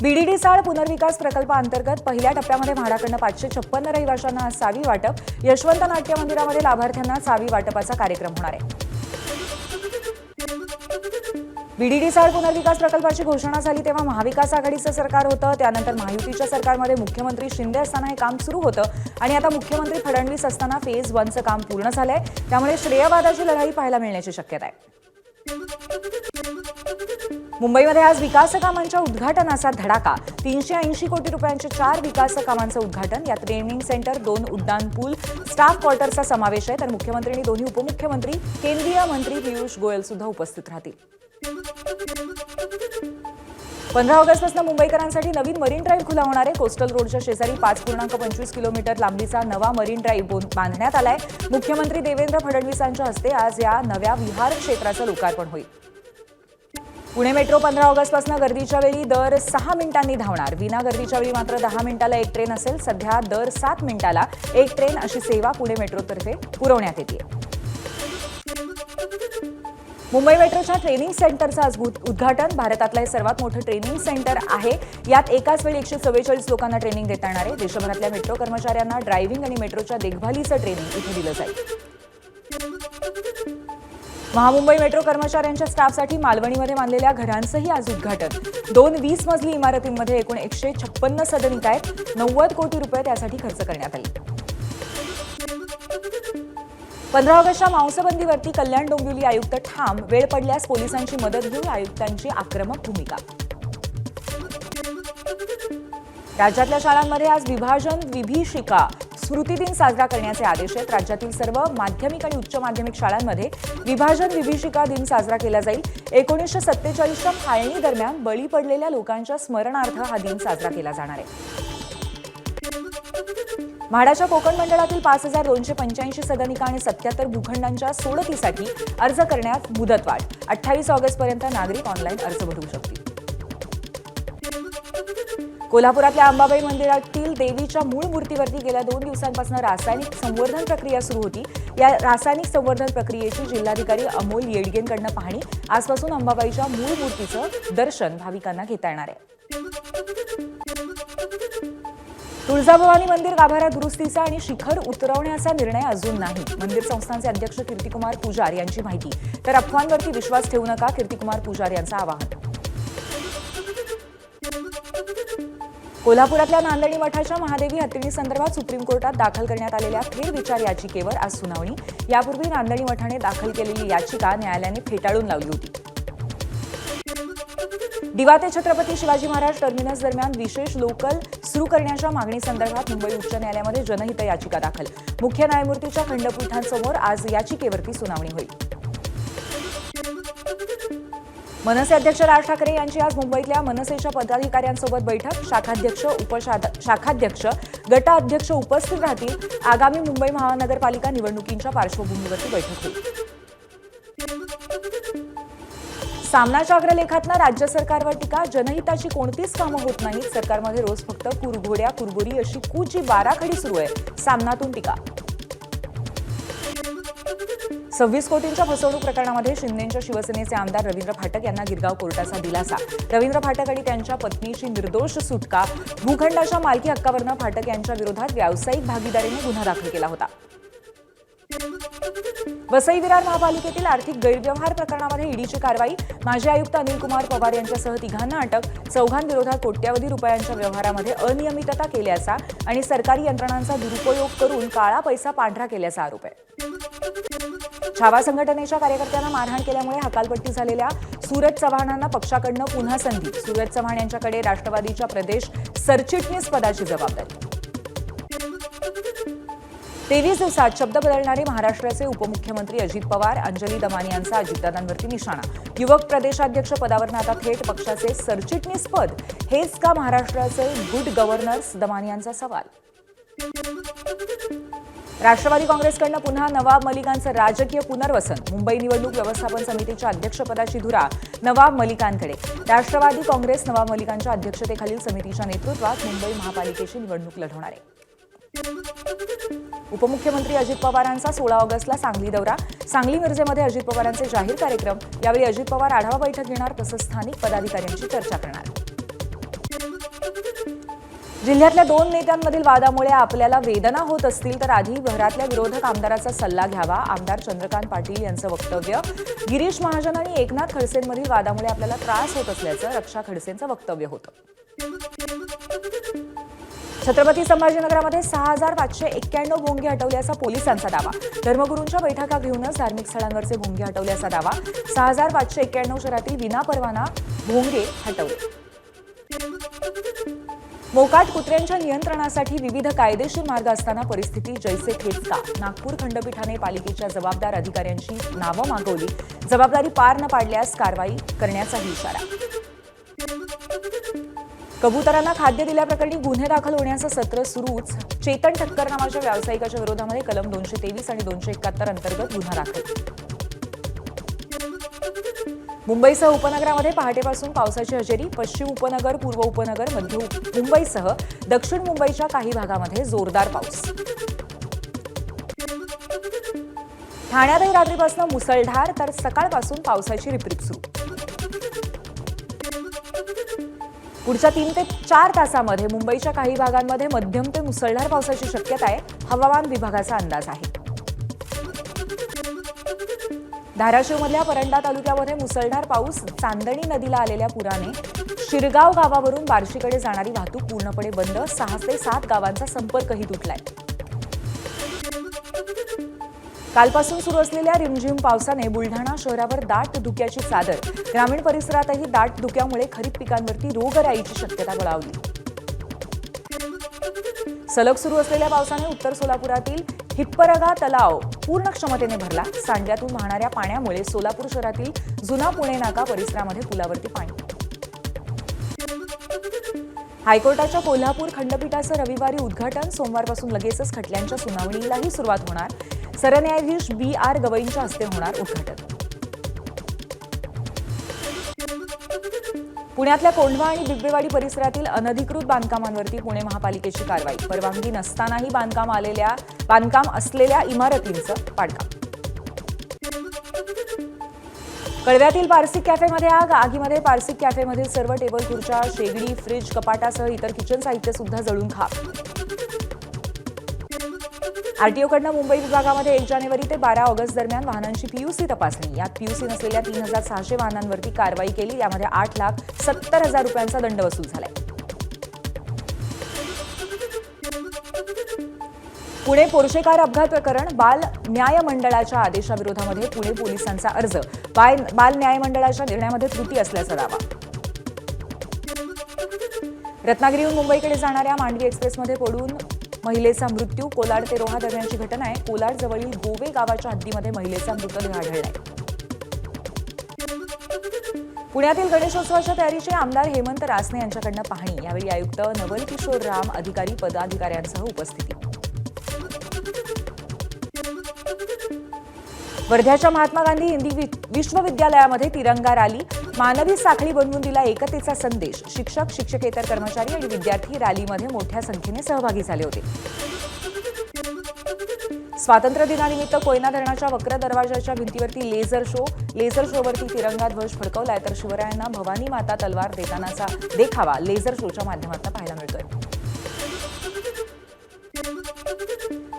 VDD साळ पुनर्विकास प्रकल्पाअंतर्गत पहिल्या टप्प्यामध्ये म्हाडाकडून 556 रहिवाशांना आज चावी वाटप. यशवंत नाट्य मंदिरामध्ये लाभार्थ्यांना चावी वाटपाचा कार्यक्रम होणार आहे. बीडीडी साळ पुनर्विकास प्रकल्पाची घोषणा झाली तेव्हा महाविकास आघाडीचं सरकार होतं. त्यानंतर महायुतीच्या सरकारमध्ये मुख्यमंत्री शिंदे असताना हे काम सुरू होतं आणि आता मुख्यमंत्री फडणवीस असताना फेज 1चं काम पूर्ण झालंय. त्यामुळे श्रेयवादाची लढाई पाहायला मिळण्याची शक्यता आहे. मुंबईमध्ये आज विकास कामांच्या उद्घाटनाचा धडाका. 380 कोटी रुपयांच्या 4 विकास कामांचं उद्घाटन. यात ट्रेनिंग सेंटर, 2 उड्डाण पूल, स्टाफ क्वार्टरचा समावेश आहे. तर मुख्यमंत्री आणि दोन्ही उपमुख्यमंत्री, केंद्रीय मंत्री पियुष गोयल सुद्धा उपस्थित राहतील. 15 ऑगस्टपासून मुंबईकरांसाठी नवीन मरीन ड्राईव्ह खुला होणार आहे. कोस्टल रोडच्या शेजारी 5.25 किलोमीटर लांबीचा नवा मरीन ड्राईव्ह बांधण्यात आलाय. मुख्यमंत्री देवेंद्र फडणवीसांच्या हस्ते आज या नव्या विहार क्षेत्राचं लोकार्पण होईल. पुणे मेट्रो 15 ऑगस्टपासून गर्दीच्या वेळी दर 6 मिनिटांनी धावणार. विना गर्दीच्या वेळी मात्र 10 मिनिटाला एक ट्रेन असेल. सध्या दर 7 मिनिटाला एक ट्रेन अशी सेवा पुणे मेट्रोतर्फे पुरवण्यात येते. मुंबई मेट्रोच्या ट्रेनिंग सेंटरचं आज उद्घाटन. भारतातलं हे सर्वात मोठं ट्रेनिंग सेंटर आहे. यात एकाच वेळी 144 लोकांना ट्रेनिंग देता येणार आहे. देशभरातल्या मेट्रो कर्मचाऱ्यांना ड्रायव्हिंग आणि मेट्रोच्या देखभालीचं ट्रेनिंग इथे दिलं जाईल. महामुंबई मेट्रो कर्मचाऱ्यांच्या स्टाफसाठी मालवणीमध्ये बांधलेल्या घरांचंही आज उद्घाटन. 2 20 मजली इमारतींमध्ये एकूण 156 सदनिका आहेत. 90 कोटी रुपये त्यासाठी खर्च करण्यात आले. 15 ऑगस्टच्या मांसबंदीवरती कल्याण डोंबिवली आयुक्त ठाम. वेळ पडल्यास पोलिसांची मदत घेऊन आयुक्तांची आक्रमक भूमिका. राज्यातल्या शाळांमध्ये आज विभाजन विभीषिका स्मृती दिन साजरा करण्याचे आदेश आहेत. राज्यातील सर्व माध्यमिक आणि उच्च माध्यमिक शाळांमध्ये विभाजन विभीषिका दिन साजरा केला जाईल. 1947च्या फाळणी दरम्यान बळी पडलेल्या लोकांच्या स्मरणार्थ हा दिन साजरा केला जाणार आहे. म्हाडाच्या कोकण मंडळातील 5285 सदनिका आणि 77 भूखंडांच्या सोडतीसाठी अर्ज करण्यात मुदतवाढ. 28 ऑगस्टपर्यंत नागरिक ऑनलाईन अर्ज भरू शकतील. कोल्हापुरातल्या अंबाबाई मंदिरातील देवीच्या मूळ मूर्तीवरती गेल्या 2 दिवसांपासून रासायनिक संवर्धन प्रक्रिया सुरू होती. या रासायनिक संवर्धन प्रक्रियेची जिल्हाधिकारी अमोल येडगेंकडून पाहणी. आजपासून अंबाबाईच्या मूळ मूर्तीचं दर्शन भाविकांना घेता येणार आहे. तुळजाभवानी मंदिर गाभारा दुरुस्तीचा आणि शिखर उतरवण्याचा निर्णय अजून नाही. मंदिर संस्थानचे अध्यक्ष कीर्तिकुमार पुजार यांची माहिती. तर अफवांवरती विश्वास ठेवू नका, कीर्तिकुमार पुजार यांचं आवाहन. कोल्हापुरातल्या नांदणी मठाच्या महादेवी हत्तीणी संदर्भात सुप्रीम कोर्टात दाखल करण्यात आलेल्या फेरविचार याचिकेवर आज सुनावणी. यापूर्वी नांदणी मठाने दाखल केलेली याचिका न्यायालयाने फेटाळून लावली होती. दिवा ते छत्रपती शिवाजी महाराज टर्मिनस दरम्यान विशेष लोकल सुरू करण्याच्या मागणीसंदर्भात मुंबई उच्च न्यायालयामध्ये जनहित याचिका दाखल. मुख्य न्यायमूर्तीच्या खंडपीठांसमोर आज याचिकेवरती सुनावणी होईल. मनसे अध्यक्ष राज ठाकरे यांची आज मुंबईतल्या मनसेच्या पदाधिकाऱ्यांसोबत बैठक. शाखाध्यक्ष, उपशाखाध्यक्ष, गटाध्यक्ष उपस्थित राहतील. आगामी मुंबई महानगरपालिका निवडणुकींच्या पार्श्वभूमीवरती बैठक होईल. सामनाच्या अग्रलेखातनं राज्य सरकारवर टीका. जनहिताची कोणतीच कामं होत नाहीत. सरकारमध्ये रोज फक्त कुरघोड्या कुरबुरी अशी कूची बाराखडी सुरू आहे. सामनातून टीका. 26 कोटींच्या फसवणूक प्रकरणामध्ये शिंदेच्या शिवसेनेचे आमदार रवींद्र फाटक यांना गिरगाव कोर्टाचा दिलासा. रवींद्र फाटक आणि त्यांच्या पत्नीची निर्दोष सुटका. भूखंडाच्या मालकी हक्कावरनं फाटक यांच्या विरोधात व्यावसायिक भागीदारीने गुन्हा दाखल केला होता. वसई विरार महापालिकेतील आर्थिक गैरव्यवहार प्रकरणामध्ये ईडीची कारवाई. माजी आयुक्त अनिल कुमार पवार यांच्यासह 3 अटक. 4 कोट्यवधी रुपयांच्या व्यवहारामध्ये अनियमितता केल्याचा आणि सरकारी यंत्रणांचा दुरुपयोग करून काळा पैसा पांढरा केल्याचा आरोप आहे. छावा संघटनेच्या कार्यकर्त्यांना मारहाण केल्यामुळे हकालपट्टी झालेल्या सूरज चव्हाणांना पक्षाकडनं पुन्हा संधी. सूरज चव्हाण यांच्याकडे राष्ट्रवादीच्या प्रदेश सरचिटणीस पदाची जबाबदारी. 23 दिवसात शब्द बदलणारे महाराष्ट्राचे उपमुख्यमंत्री अजित पवार. अंजली दमानी यांचा अजितदादांवरती निशाणा. युवक प्रदेशाध्यक्ष पदावरून आता थेट पक्षाचे सरचिटणीस पद. हेच का महाराष्ट्राचे गुड गव्हर्नर्स? दमानी यांचा सवाल. राष्ट्रवादी काँग्रेसकडनं पुन्हा नवाब मलिकांचं राजकीय पुनर्वसन. मुंबई निवडणूक व्यवस्थापन समितीच्या अध्यक्षपदाची धुरा नवाब मलिकांकडे. राष्ट्रवादी काँग्रेस नवाब मलिकांच्या अध्यक्षतेखालील समितीच्या नेतृत्वात मुंबई महापालिकेची निवडणूक लढवणार आहे. उपमुख्यमंत्री अजित पवारांचा 16 ऑगस्टला सांगली दौरा. सांगली मिरजेमध्ये अजित पवारांचे जाहीर कार्यक्रम. यावेळी अजित पवार आढावा बैठक घेणार तसंच स्थानिक पदाधिकाऱ्यांची चर्चा करणार. जिल्ह्यातल्या 2 नेत्यांमधील वादामुळे आपल्याला वेदना होत असतील तर आधी शहरातल्या विरोधक आमदाराचा सल्ला घ्यावा. आमदार चंद्रकांत पाटील यांचं वक्तव्य. गिरीश महाजन आणि एकनाथ खडसेंमधील वादामुळे आपल्याला त्रास होत असल्याचं रक्षा खडसेंचं वक्तव्य होतं. छत्रपती संभाजीनगरामध्ये 6,591 भोंगे हटवल्याचा पोलिसांचा दावा. धर्मगुरूंच्या बैठका घेऊनच धार्मिक स्थळांवरचे भोंगे हटवल्याचा दावा. 6,591 शहरातील विनापरवाना भोंगे हटवले. मोकाट कुत्र्यांच्या नियंत्रणासाठी विविध कायदेशीर मार्ग असताना परिस्थिती जैसे थेच का? नागपूर खंडपीठाने पालिकेच्या जबाबदार अधिकाऱ्यांची नावं मागवली. जबाबदारी पार न पाडल्यास कारवाई करण्याचाही इशारा. कबुतरांना खाद्य दिल्याप्रकरणी गुन्हे दाखल होण्याचं सत्र सुरूच. चेतन ठक्कर नावाच्या व्यावसायिकाच्या विरोधामध्ये कलम 223 आणि 271 अंतर्गत गुन्हा दाखल. मुंबईसह उपनगरामध्ये पहाटेपासून पावसाची हजेरी. पश्चिम उपनगर, पूर्व उपनगर, मध्य मुंबईसह दक्षिण मुंबईच्या काही भागामध्ये जोरदार पाऊस. ठाण्यातही रात्रीपासून मुसळधार तर सकाळपासून पावसाची रिपरिप सुरू. पुढच्या 3 ते 4 तासांमध्ये मुंबईच्या काही भागांमध्ये मध्यम ते मुसळधार पावसाची शक्यता आहे, हवामान विभागाचा अंदाज आहे. धाराशिवमधल्या परंडा तालुक्यामध्ये मुसळधार पाऊस. चांदणी नदीला आलेल्या पुराने शिरगाव गावावरून बार्शीकडे जाणारी वाहतूक पूर्णपणे बंद. 6 ते 7 गावांचा संपर्कही तुटलाय. कालपासून सुरू असलेल्या रिमझिम पावसाने बुलढाणा शहरावर दाट धुक्याची चादर. ग्रामीण परिसरातही दाट धुक्यामुळे खरीप पिकांवरती रोगराईची शक्यता बळावली. सलग सुरू असलेल्या पावसाने उत्तर सोलापुरातील हिप्परगा तलाव पूर्ण क्षमतेने भरला. सांडव्यातून वाहणाऱ्या पाण्यामुळे सोलापूर शहरातील जुना पुणे नाका परिसरामध्ये पुलावरती पाणी. हायकोर्टाच्या कोल्हापूर खंडपीठाचं रविवारी उद्घाटन. सोमवारपासून लगेचच खटल्यांच्या सुनावणीलाही सुरुवात होणार. सरन्यायाधीश BR गवईंच्या हस्ते होणार उद्घाटन. पुण्यातल्या कोंढवा आणि बिबवेवाडी परिसरातील अनधिकृत बांधकामांवरती पुणे महापालिकेची कारवाई. परवानगी नसतानाही बांधकाम असलेल्या इमारतींचं पाडकाम. कळव्यातील पारसिक कॅफेमध्ये आग. आगीमध्ये पारसिक कॅफेमधील सर्व टेबल खुर्च्या, शेगडी, फ्रीज, कपाटासह इतर किचन साहित्य सुद्धा जळून खाक. आरटीओकडनं मुंबई विभागामध्ये 1 जानेवारी ते 12 ऑगस्ट दरम्यान वाहनांची PUC तपासणी. यात PUC नसलेल्या 3,600 वाहनांवरती कारवाई केली. यामध्ये 8,70,000 रुपयांचा दंड वसूल झालाय. पुणे पोर्शे कार अपघात प्रकरण. बाल न्याय मंडळाच्या आदेशाविरोधामध्ये पुणे पोलिसांचा अर्ज. बाल न्याय मंडळाच्या निर्णयामध्ये त्रुटी असल्याचा दावा. रत्नागिरीहून मुंबईकडे जाणाऱ्या मांडवी एक्सप्रेसमध्ये पडून महिलेचा मृत्यू. कोलाड ते रोहा दरम्यानची घटना आहे. कोलाड जवळील गोवे गावाच्या हद्दीमध्ये महिलेचा मृतदेह आढळलाय. पुण्यातील गणेशोत्सवाच्या तयारीची आमदार हेमंत रासने यांच्याकडनं पाहणी. यावेळी आयुक्त नवल किशोर राम, अधिकारी पदाधिकाऱ्यांसह उपस्थिती. वर्ध्याच्या महात्मा गांधी हिंदी विश्वविद्यालयामध्ये तिरंगा रॅली. मानवी साखळी बनवून दिला एकतेचा संदेश. शिक्षक, शिक्षकेतर कर्मचारी आणि विद्यार्थी रॅलीमध्ये मोठ्या संख्येने सहभागी झाले होते. स्वातंत्र्य दिनानिमित्त कोयना धरणाच्या वक्र दरवाजाच्या भिंतीवरती लेझर शो. लेझर शोवरती तिरंगा ध्वज फडकवलाय तर शिवरायांना भवानी माता तलवार देतानाचा देखावा लेझर शोच्या माध्यमातून पाहायला मिळतोय.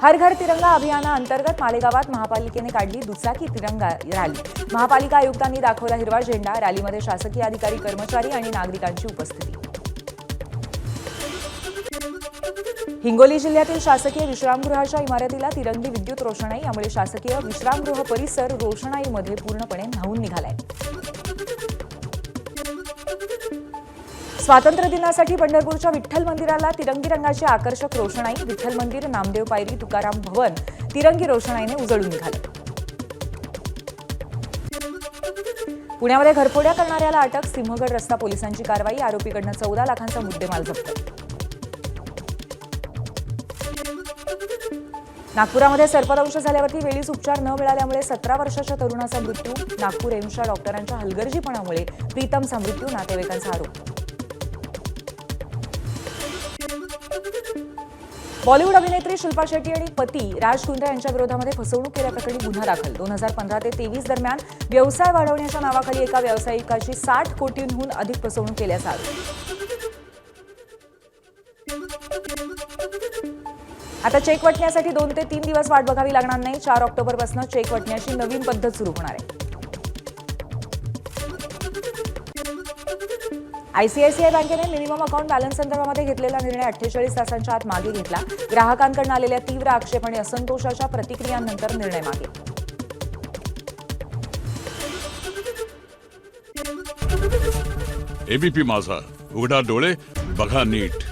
हर घर तिरंगा अभियानाअंतर्गत मालेगावात महापालिकेने काढली दुचाकी तिरंगा रॅली. महापालिका आयुक्तांनी दाखवला हिरवा झेंडा. रॅलीमध्ये शासकीय अधिकारी, कर्मचारी आणि नागरिकांची उपस्थिती. हिंगोली जिल्ह्यातील शासकीय विश्रामगृहाच्या इमारतीला तिरंगी विद्युत रोषणाई. यामुळे शासकीय विश्रामगृह परिसर रोषणाईमध्ये पूर्णपणे न्हाऊन निघालाय. स्वातंत्र्य दिनासाठी पंढरपूरच्या विठ्ठल मंदिराला तिरंगी रंगाची आकर्षक रोषणाई. विठ्ठल मंदिर, नामदेव पायरी, तुकाराम भवन तिरंगी रोषणाईने उजळून निघालं. पुण्यामध्ये घरफोड्या करणाऱ्याला अटक. सिंहगड रस्ता पोलिसांची कारवाई. आरोपीकडनं 14 लाखांचा मुद्देमाल जप्त. नागपुरामध्ये सर्पदंश झाल्यावरती वेळीच उपचार न मिळाल्यामुळे 17 वर्षाच्या तरुणाचा मृत्यू. नागपूर एम्सच्या डॉक्टरांच्या हलगर्जीपणामुळे प्रीतमचा मृत्यू. नातेवाईकांचा आरोप. बॉलिवूड अभिनेत्री शिल्पा शेट्टी आणि पती राज कुंद्रा यांच्या विरोधामध्ये फसवणूक केल्याप्रकरणी गुन्हा दाखल. 2015 ते 23 दरम्यान व्यवसाय वाढवण्याच्या नावाखाली एका व्यावसायिकाची 60 कोटींहून अधिक फसवणूक केल्याचा आरोप. आता चेक वटण्यासाठी 2 ते 3 दिवस वाट बघावी लागणार नाही. 4 ऑक्टोबरपासून चेक वटण्याची नवीन पद्धत सुरू होणार आहे. आयसीआयसीआय बँकेने मिनिमम अकाउंट बॅलन्स संदर्भामध्ये घेतलेला निर्णय 48 तासांच्या आत मागे घेतला. ग्राहकांकडून आलेल्या तीव्र आक्षेप आणि असंतोषाच्या प्रतिक्रियांनंतर निर्णय मागे. एबीपी माझा, उघडा डोळे बघा नीट.